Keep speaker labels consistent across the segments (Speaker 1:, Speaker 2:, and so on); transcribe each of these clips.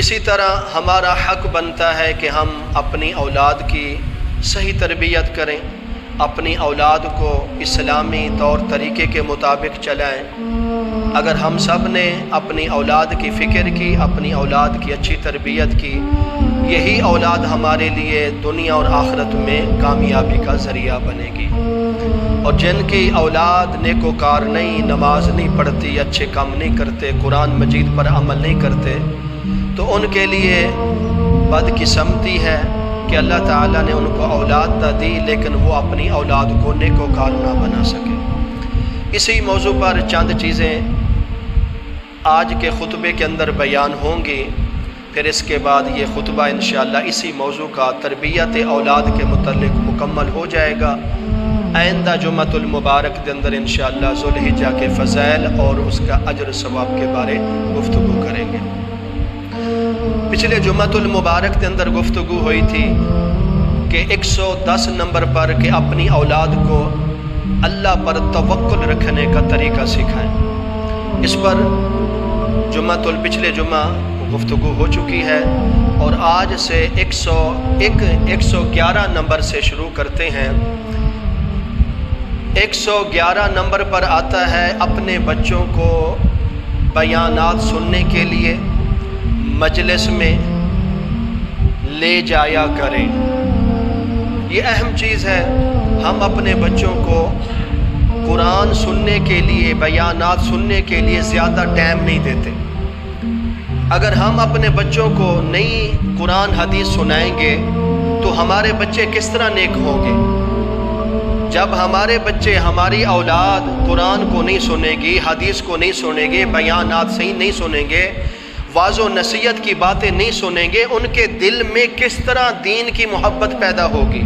Speaker 1: اسی طرح ہمارا حق بنتا ہے کہ ہم اپنی اولاد کی صحیح تربیت کریں، اپنی اولاد کو اسلامی طور طریقے کے مطابق چلائیں۔ اگر ہم سب نے اپنی اولاد کی فکر کی، اپنی اولاد کی اچھی تربیت کی، یہی اولاد ہمارے لیے دنیا اور آخرت میں کامیابی کا ذریعہ بنے گی۔ اور جن کی اولاد نیکوکار نہیں، نماز نہیں پڑھتی، اچھے کام نہیں کرتے، قرآن مجید پر عمل نہیں کرتے، تو ان کے لیے بدقسمتی ہے کہ اللہ تعالیٰ نے ان کو اولاد تو دی لیکن وہ اپنی اولاد کو نیکوکار نہ بنا سکے۔ اسی موضوع پر چند چیزیں آج کے خطبے کے اندر بیان ہوں گی، پھر اس کے بعد یہ خطبہ انشاءاللہ اسی موضوع کا تربیت اولاد کے متعلق مکمل ہو جائے گا۔ آئندہ جمعۃ المبارک کے اندر انشاءاللہ ذوالحجہ کے فضائل اور اس کا اجر ثواب کے بارے گفتگو کریں گے۔ پچھلے جمعۃ المبارک کے اندر گفتگو ہوئی تھی کہ 110 نمبر پر کہ اپنی اولاد کو اللہ پر توکل رکھنے کا طریقہ سکھائیں۔ اس پر پچھلے جمعہ گفتگو ہو چکی ہے، اور آج سے 111 نمبر سے شروع کرتے ہیں۔ 111 نمبر پر آتا ہے اپنے بچوں کو بیانات سننے کے لیے مجلس میں لے جایا کریں۔ یہ اہم چیز ہے، ہم اپنے بچوں کو قرآن سننے کے لیے، بیانات سننے کے لیے زیادہ ٹائم نہیں دیتے۔ اگر ہم اپنے بچوں کو نئی قرآن حدیث سنائیں گے تو ہمارے بچے کس طرح نیک ہوں گے؟ جب ہمارے بچے، ہماری اولاد قرآن کو نہیں سنیں گی، حدیث کو نہیں سنیں گے، بیانات صحیح نہیں سنیں گے، واعظ و نصیحت کی باتیں نہیں سنیں گے، ان کے دل میں کس طرح دین کی محبت پیدا ہوگی؟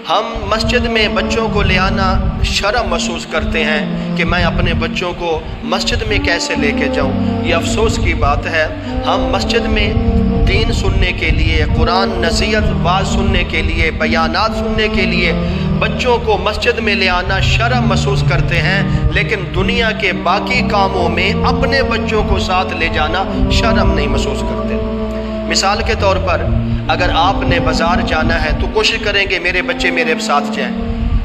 Speaker 1: ہم مسجد میں بچوں کو لے آنا شرم محسوس کرتے ہیں کہ میں اپنے بچوں کو مسجد میں کیسے لے کے جاؤں۔ یہ افسوس کی بات ہے، ہم مسجد میں دین سننے کے لیے، قرآن نصیحت واعظ سننے کے لیے، بیانات سننے کے لیے بچوں کو مسجد میں لے آنا شرم محسوس کرتے ہیں، لیکن دنیا کے باقی کاموں میں اپنے بچوں کو ساتھ لے جانا شرم نہیں محسوس کرتے۔ مثال کے طور پر اگر آپ نے بازار جانا ہے تو کوشش کریں گے میرے بچے میرے ساتھ جائیں،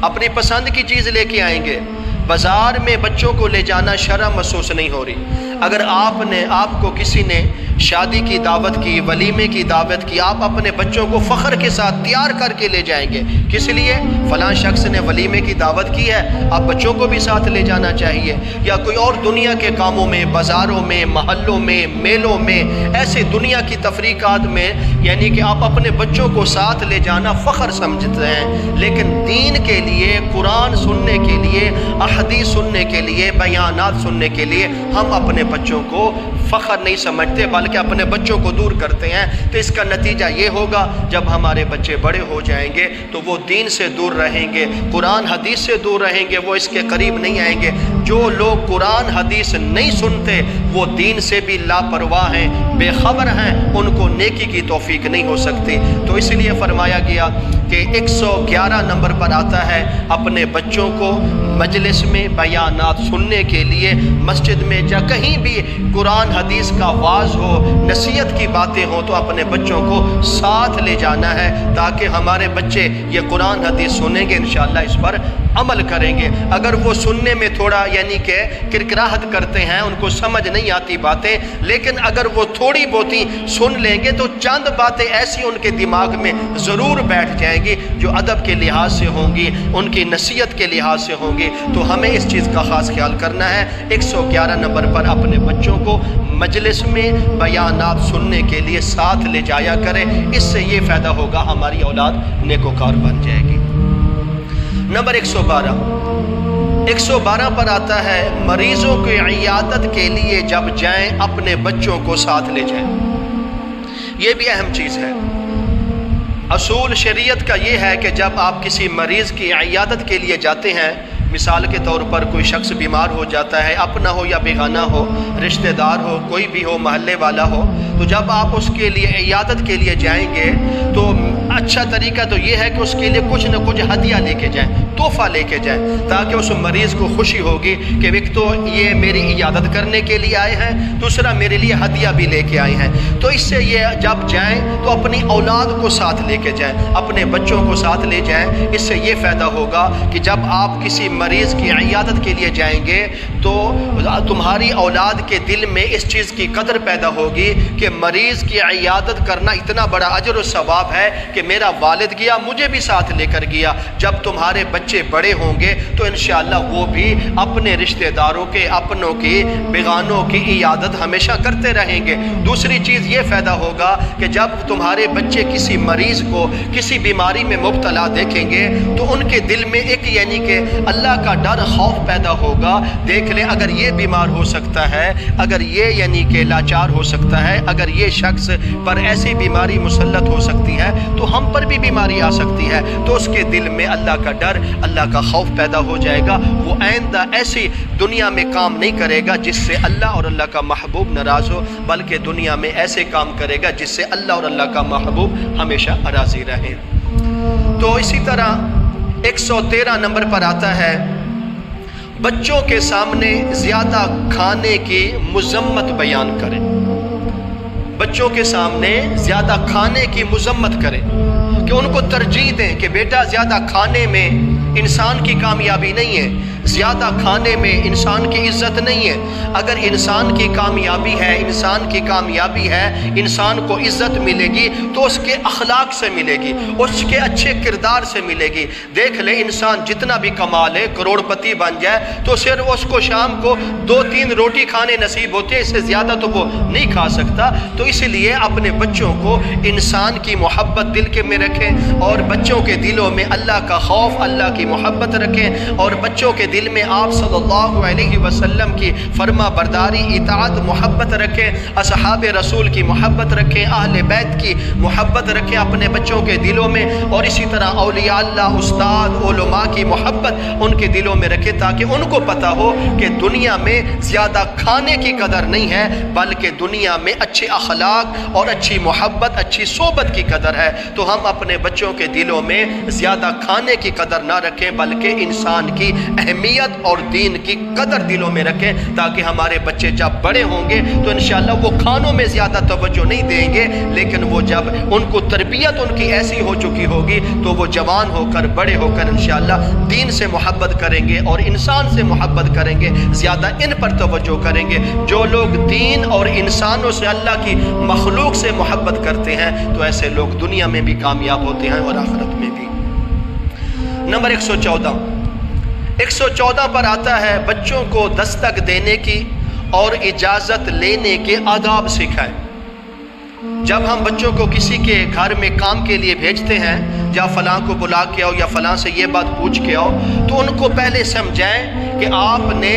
Speaker 1: اپنی پسند کی چیز لے کے آئیں گے۔ بازار میں بچوں کو لے جانا شرم محسوس نہیں ہو رہی۔ اگر آپ کو کسی نے شادی کی دعوت کی، ولیمے کی دعوت کی، آپ اپنے بچوں کو فخر کے ساتھ تیار کر کے لے جائیں گے، کس لیے؟ فلاں شخص نے ولیمے کی دعوت کی ہے، آپ بچوں کو بھی ساتھ لے جانا چاہیے۔ یا کوئی اور دنیا کے کاموں میں، بازاروں میں، محلوں میں، میلوں میں، ایسے دنیا کی تفریقات میں، یعنی کہ آپ اپنے بچوں کو ساتھ لے جانا فخر سمجھتے ہیں، لیکن دین کے لیے، قرآن سننے کے لیے، احادیث سننے کے لیے، بیانات سننے کے لیے ہم اپنے بچوں کو فخر نہیں سمجھتے بلکہ اپنے بچوں کو دور کرتے ہیں۔ تو اس کا نتیجہ یہ ہوگا جب ہمارے بچے بڑے ہو جائیں گے تو وہ دین سے دور رہیں گے، قرآن حدیث سے دور رہیں گے، وہ اس کے قریب نہیں آئیں گے۔ جو لوگ قرآن حدیث نہیں سنتے وہ دین سے بھی لاپرواہ ہیں، بے خبر ہیں، ان کو نیکی کی توفیق نہیں ہو سکتی۔ تو اس لیے فرمایا گیا کہ 111 نمبر پر آتا ہے اپنے بچوں کو مجلس میں بیانات سننے کے لیے مسجد میں یا کہیں بھی قرآن حدیث کا واعظ ہو، نصیحت کی باتیں ہوں تو اپنے بچوں کو ساتھ لے جانا ہے تاکہ ہمارے بچے یہ قرآن حدیث سنیں گے، انشاءاللہ اس پر عمل کریں گے۔ اگر وہ سننے میں تھوڑا یعنی کہ کرکراہٹ کرتے ہیں، ان کو سمجھ نہیں آتی باتیں، لیکن اگر وہ تھوڑی بہتی سن لیں گے تو چند باتیں ایسی ان کے دماغ میں ضرور بیٹھ جائیں گی جو ادب کے لحاظ سے ہوں گی، ان کی نصیحت کے لحاظ سے ہوں گی۔ تو ہمیں اس چیز کا خاص خیال کرنا ہے۔ 111 نمبر پر اپنے بچوں کو مجلس میں بیانات سننے کے لیے ساتھ لے جایا کریں، اس سے یہ فائدہ ہوگا ہماری اولاد نیکوکار بن جائے گی۔ نمبر 112 پر آتا ہے مریضوں کی عیادت کے لیے جب جائیں اپنے بچوں کو ساتھ لے جائیں۔ یہ بھی اہم چیز ہے۔ اصول شریعت کا یہ ہے کہ جب آپ کسی مریض کی عیادت کے لیے جاتے ہیں، مثال کے طور پر کوئی شخص بیمار ہو جاتا ہے، اپنا ہو یا بیگانہ ہو، رشتہ دار ہو، کوئی بھی ہو، محلے والا ہو، تو جب آپ اس کے لیے عیادت کے لیے جائیں گے تو اچھا طریقہ تو یہ ہے کہ اس کے لیے کچھ نہ کچھ ہدیہ لے کے جائیں، تحفہ لے کے جائیں، تاکہ اس مریض کو خوشی ہوگی کہ ایک تو یہ میری عیادت کرنے کے لیے آئے ہیں، دوسرا میرے لیے ہدیہ بھی لے کے آئے ہیں۔ تو اس سے یہ جب جائیں تو اپنی اولاد کو ساتھ لے کے جائیں، اپنے بچوں کو ساتھ لے جائیں۔ اس سے یہ فائدہ ہوگا کہ جب آپ کسی مریض کی عیادت کے لیے جائیں گے تو تمہاری اولاد کے دل میں اس چیز کی قدر پیدا ہوگی کہ مریض کی عیادت کرنا اتنا بڑا اجر و ثواب ہے کہ میرا والد گیا، مجھے بھی ساتھ لے کر گیا۔ جب تمہارے بچے بڑے ہوں گے تو انشاءاللہ وہ بھی اپنے رشتہ داروں کے، اپنوں کی، بیگانوں کی عیادت ہمیشہ کرتے رہیں گے۔ دوسری چیز یہ فائدہ ہوگا کہ جب تمہارے بچے کسی مریض کو کسی بیماری میں مبتلا دیکھیں گے تو ان کے دل میں ایک یعنی کہ اللہ کا ڈر، خوف پیدا ہوگا۔ دیکھ لیں اگر یہ بیمار ہو سکتا ہے، اگر یہ یعنی کہ لاچار ہو سکتا ہے، اگر یہ شخص پر ایسی بیماری مسلط ہو سکتی ہے تو ہم پر بھی بیماری آ سکتی ہے۔ تو اس کے دل میں اللہ کا ڈر، اللہ کا خوف پیدا ہو جائے گا۔ وہ آئندہ ایسی دنیا میں کام نہیں کرے گا جس سے اللہ اور اللہ کا محبوب ناراض ہو، بلکہ دنیا میں ایسے کام کرے گا جس سے اللہ اور اللہ کا محبوب ہمیشہ راضی رہے۔ تو اسی طرح 113 نمبر پر آتا ہے بچوں کے سامنے زیادہ کھانے کی مذمت بیان کریں۔ بچوں کے سامنے زیادہ کھانے کی مذمت کریں، کہ ان کو ترجیح دیں کہ بیٹا زیادہ کھانے میں انسان کی کامیابی نہیں ہے، زیادہ کھانے میں انسان کی عزت نہیں ہے۔ اگر انسان کی کامیابی ہے، انسان کی کامیابی ہے، انسان کو عزت ملے گی تو اس کے اخلاق سے ملے گی، اس کے اچھے کردار سے ملے گی۔ دیکھ لے انسان جتنا بھی کما لے، کروڑ پتی بن جائے تو صرف اس کو شام کو 2-3 روٹی کھانے نصیب ہوتے ہیں، اس سے زیادہ تو وہ نہیں کھا سکتا۔ تو اس لیے اپنے بچوں کو انسان کی محبت دل کے میں رکھیں، اور بچوں کے دلوں میں اللہ کا خوف، اللہ کی محبت رکھیں، اور بچوں کے دل میں آپ صلی اللہ علیہ وسلم کی فرما برداری، اطاعت، محبت رکھیں، اصحاب رسول کی محبت رکھیں، اہل بیت کی محبت رکھیں اپنے بچوں کے دلوں میں، اور اسی طرح اولیاء اللہ، استاد، علماء کی محبت ان کے دلوں میں رکھیں، تاکہ ان کو پتہ ہو کہ دنیا میں زیادہ کھانے کی قدر نہیں ہے، بلکہ دنیا میں اچھے اخلاق اور اچھی محبت، اچھی صحبت کی قدر ہے۔ تو ہم اپنے بچوں کے دلوں میں زیادہ کھانے کی قدر نہ رکھیں، بلکہ انسان کی اہمیت اور دین کی قدر دلوں میں رکھیں، تاکہ ہمارے بچے جب بڑے ہوں گے تو انشاءاللہ وہ کھانوں میں زیادہ توجہ نہیں دیں گے، لیکن وہ جب ان کو تربیت ان کی ایسی ہو چکی ہوگی تو وہ جوان ہو کر، بڑے ہو کر انشاءاللہ دین سے محبت کریں گے اور انسان سے محبت کریں گے، زیادہ ان پر توجہ کریں گے۔ جو لوگ دین اور انسانوں سے، اللہ کی مخلوق سے محبت کرتے ہیں تو ایسے لوگ دنیا میں بھی کامیاب ہوتے ہیں اور آخرت میں بھی۔ نمبر 114 پر آتا ہے بچوں کو دستک دینے کی اور اجازت لینے کے آداب سکھائیں۔ جب ہم بچوں کو کسی کے گھر میں کام کے لیے بھیجتے ہیں، یا فلاں کو بلا کے آؤ یا فلاں سے یہ بات پوچھ کے آؤ، تو ان کو پہلے سمجھائیں کہ آپ نے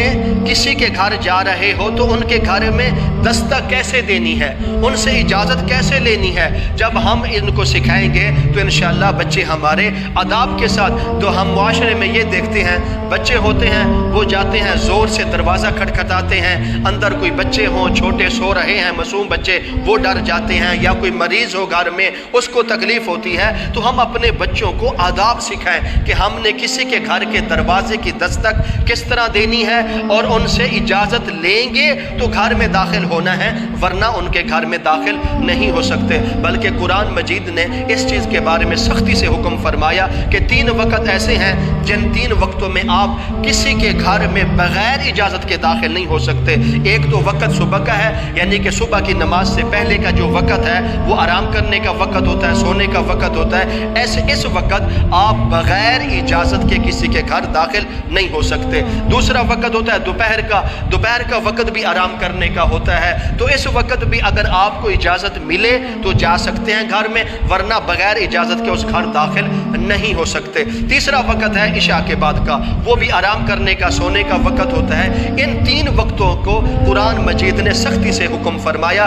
Speaker 1: کسی کے گھر جا رہے ہو تو ان کے گھر میں دستک کیسے دینی ہے، ان سے اجازت کیسے لینی ہے۔ جب ہم ان کو سکھائیں گے تو انشاءاللہ بچے ہمارے آداب کے ساتھ۔ تو ہم معاشرے میں یہ دیکھتے ہیں، بچے ہوتے ہیں وہ جاتے ہیں، زور سے دروازہ کھٹکھٹاتے ہیں، اندر کوئی بچے ہوں، چھوٹے سو رہے ہیں، معصوم بچے، وہ ڈر جاتے ہیں، یا کوئی مریض ہو گھر میں، اس کو تکلیف ہوتی ہے۔ تو ہم اپنے بچوں کو آداب سکھائیں کہ ہم نے کسی کے گھر کے دروازے کی دستک کس طرح دینی ہے، اور ان سے اجازت لیں گے تو گھر میں داخل ہونا ہے، ورنہ ان کے گھر میں داخل نہیں ہو سکتے۔ بلکہ قرآن مجید نے اس چیز کے بارے میں سختی سے حکم فرمایا کہ 3 وقت ایسے ہیں جن 3 وقتوں میں آپ کسی کے گھر میں بغیر اجازت کے داخل نہیں ہو سکتے۔ ایک تو وقت صبح کا ہے، یعنی کہ صبح کی نماز سے پہلے کا جو وقت ہے وہ آرام کرنے کا وقت ہوتا ہے، سونے کا وقت ہوتا ہے۔ اس وقت آپ بغیر اجازت کے کسی کے گھر داخل نہیں ہو سکتے۔ دوسرا وقت ہوتا ہے دوپہر کا، دوپہر کا وقت بھی آرام کرنے کا ہوتا ہے، تو اس وقت بھی اگر آپ کو اجازت ملے تو جا سکتے ہیں گھر میں، ورنہ بغیر اجازت کے اس گھر داخل نہیں ہو سکتے۔ تیسرا وقت ہے عشاء کے بعد کا، وہ بھی آرام کرنے کا، سونے کا وقت ہوتا ہے۔ ان 3 وقتوں کو قرآن مجید نے سختی سے حکم فرمایا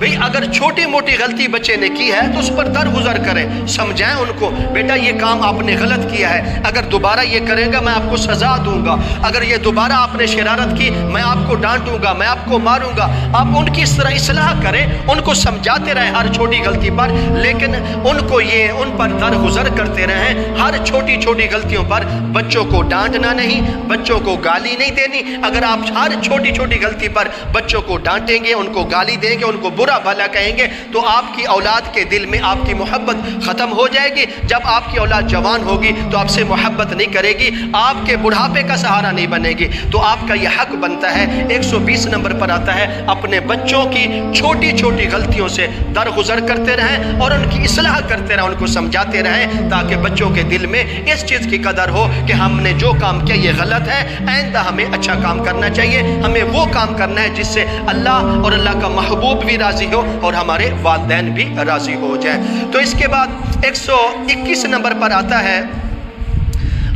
Speaker 1: بھئی اگر چھوٹی موٹی غلطی بچے نے کی ہے تو اس پر درگزر کریں، سمجھائیں ان کو، بیٹا یہ کام آپ نے غلط کیا ہے، اگر دوبارہ یہ کرے گا میں آپ کو سزا دوں گا، اگر یہ دوبارہ آپ نے شرارت کی میں آپ کو ڈانٹوں گا، میں آپ کو ماروں گا۔ آپ ان کی اس طرح اصلاح کریں، ان کو سمجھاتے رہیں ہر چھوٹی غلطی پر، لیکن ان پر درگزر کرتے رہیں۔ ہر چھوٹی چھوٹی غلطیوں پر بچوں کو ڈانٹنا نہیں، بچوں کو گالی نہیں دینی۔ اگر آپ ہر چھوٹی چھوٹی غلطی پر بچوں کو ڈانٹیں گے، ان کو گالی دیں گے، ان کو برا بھلا کہیں گے تو آپ کی اولاد کے دل میں آپ کی محبت ختم ہو جائے گی۔ جب آپ کی اولاد جوان ہوگی تو آپ سے محبت نہیں کرے گی، آپ کے بڑھاپے کا سہارا نہیں بنے گی۔ تو آپ کا یہ حق بنتا ہے، 120 نمبر پر آتا ہے، اپنے بچوں کی چھوٹی چھوٹی غلطیوں سے درگزر کرتے رہیں اور ان کی اصلاح کرتے رہیں، ان کو سمجھاتے رہیں، تاکہ بچوں کے دل میں اس چیز کی قدر ہو کہ ہم نے جو کام کیا یہ غلط ہے، آئندہ ہمیں اچھا کام کرنا چاہیے، ہمیں وہ کام کرنا ہے جس سے اللہ اور اللہ کا محبوب بھی راضی ہو اور ہمارے والدین بھی راضی ہو جائیں۔ تو اس کے بعد 121 نمبر پر آتا ہے،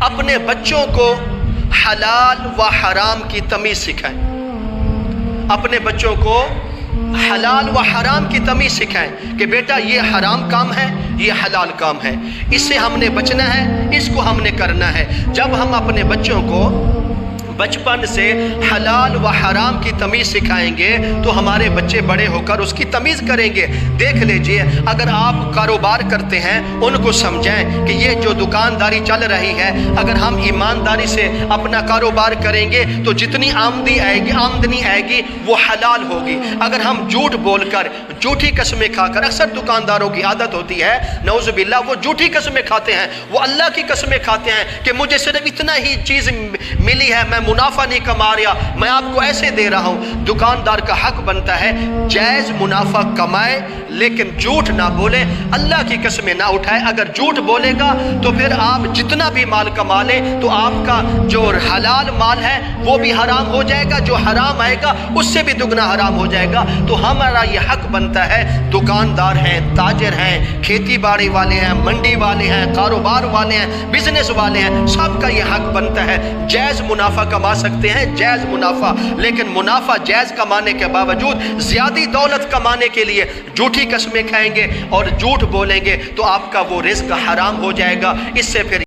Speaker 1: اپنے بچوں کو حلال و حرام کی تمیز سکھائیں۔ اپنے بچوں کو حلال و حرام کی تمیز سکھائیں کہ بیٹا یہ حرام کام ہے، یہ حلال کام ہے، اس سے ہم نے بچنا ہے، اس کو ہم نے کرنا ہے۔ جب ہم اپنے بچوں کو بچپن سے حلال و حرام کی تمیز سکھائیں گے تو ہمارے بچے بڑے ہو کر اس کی تمیز کریں گے۔ دیکھ لیجئے، اگر آپ کاروبار کرتے ہیں ان کو سمجھائیں کہ یہ جو دکانداری چل رہی ہے، اگر ہم ایمانداری سے اپنا کاروبار کریں گے تو جتنی آمدنی آئے گی وہ حلال ہوگی۔ اگر ہم جھوٹ بول کر، جھوٹی قسمیں کھا کر، اکثر دکانداروں کی عادت ہوتی ہے نعوذ باللہ، وہ جھوٹی قسمیں کھاتے ہیں، وہ اللہ کی قسمیں کھاتے ہیں کہ مجھے صرف اتنا ہی چیز ملی ہے، میں منافع نہیں کما رہا، میں آپ کو ایسے دے رہا ہوں۔ دکاندار کا حق بنتا ہے جائز منافع کمائے لیکن جھوٹ نہ بولے، اللہ کی قسمیں نہ اٹھائے۔ اگر جھوٹ بولے گا تو پھر آپ جتنا بھی مال کما لیں تو آپ کا جو حلال مال ہے وہ بھی حرام ہو جائے گا، جو حرام آئے گا اس سے بھی دگنا حرام ہو جائے گا۔ تو ہمارا یہ حق بنتا ہے، دکاندار ہیں، تاجر ہیں، کھیتی باڑی والے ہیں، منڈی والے ہیں، کاروبار والے ہیں، بزنس والے ہیں، سب کا یہ حق بنتا ہے، جائز منافع کما سکتے ہیں، جائز منافع، لیکن منافع جائز کمانے کے باوجود زیادہ دولت کمانے کے لیے جھوٹی قسمیں کھائیں گے اور جھوٹ بولیں گے تو آپ کا وہ رزق حرام ہو جائے گا۔ اس سے پھر